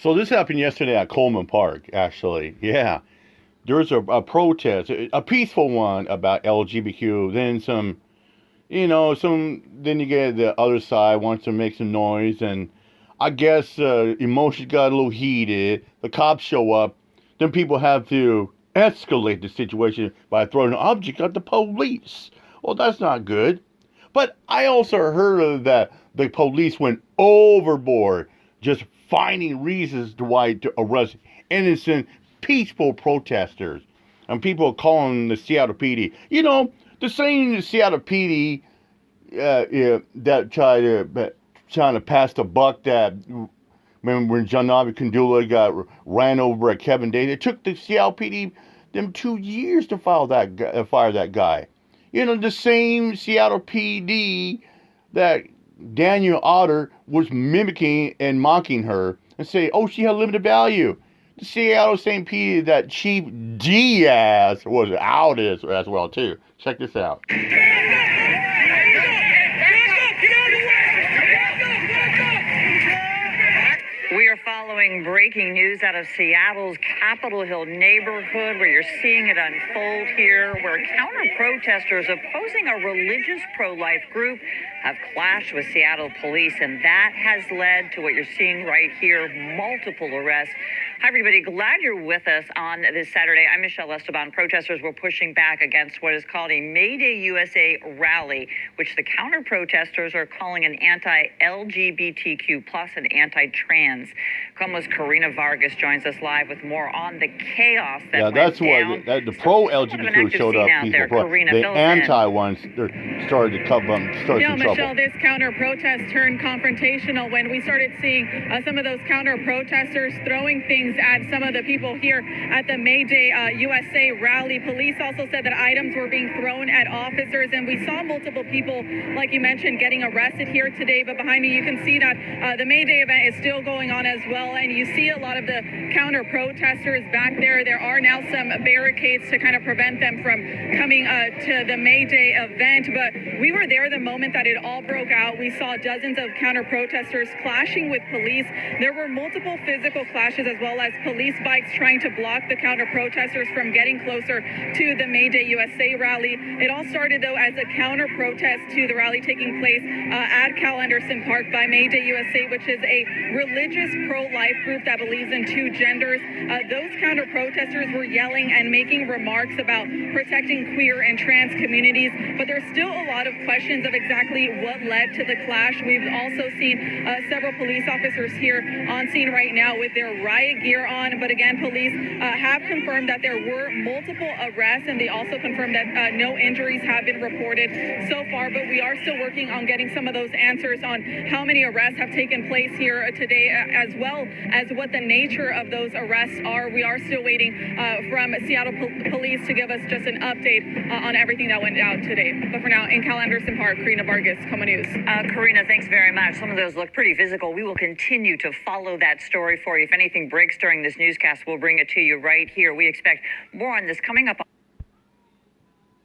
So this happened yesterday at Coleman Park, actually. Yeah. There's a protest, a peaceful one about LGBTQ. Then then you get the other side wants to make some noise. And I guess emotions got a little heated. The cops show up. Then people have to escalate the situation by throwing an object at the police. Well, that's not good. But I also heard of that the police went overboard, just finding reasons to arrest innocent, peaceful protesters. And people are calling the Seattle PD. The same Seattle PD that trying to pass the buck that when John Kandula got ran over at Kevin Day. It took the Seattle PD them 2 years to fire that guy. The same Seattle PD that Daniel Otter was mimicking and mocking her and say, oh, she had limited value. The Seattle same PD that Chief Diaz was out as well, too. Check this out. We are following breaking news out of Seattle's Capitol Hill neighborhood, where you're seeing it unfold here, where counter-protesters opposing a religious pro-life group have clashed with Seattle police, and that has led to what you're seeing right here, multiple arrests. Hi, everybody. Glad you're with us on this Saturday. I'm Michelle Esteban. Protesters were pushing back against what is called a May Day USA rally, which the counter-protesters are calling an anti-LGBTQ plus and anti-trans. KOMO's Karina Vargas joins us live with more on the chaos that went that's down. what the pro-LGBT showed up. The anti-ones started to come up, started some trouble. Michelle, this counter-protest turned confrontational when we started seeing some of those counter-protesters throwing things at some of the people here at the May Day USA rally. Police also said that items were being thrown at officers, and we saw multiple people, like you mentioned, getting arrested here today. But behind me, you can see that the May Day event is still going on as well, and you see a lot of the counter-protesters back there. There are now some barricades to kind of prevent them from coming to the May Day event, but we were there the moment that it all broke out. We saw dozens of counter-protesters clashing with police. There were multiple physical clashes, as well as police bikes trying to block the counter-protesters from getting closer to the May Day USA rally. It all started, though, as a counter-protest to the rally taking place at Cal Anderson Park by May Day USA, which is a religious pro-life group that believes in two genders. Those counter-protesters were yelling and making remarks about protecting queer and trans communities, but there's still a lot of questions of exactly what led to the clash. We've also seen several police officers here on scene right now with their riot gear on, but again, police have confirmed that there were multiple arrests, and they also confirmed that no injuries have been reported so far, but we are still working on getting some of those answers on how many arrests have taken place here today, as well as what the nature of those arrests are. We are still waiting from Seattle police to give us just an update on everything that went out today. But for now, in Cal Anderson Park, Karina Vargas, KOMO News. Karina, thanks very much. Some of those look pretty physical. We will continue to follow that story for you. If anything breaks during this newscast, we'll bring it to you right here. We expect more on this coming up.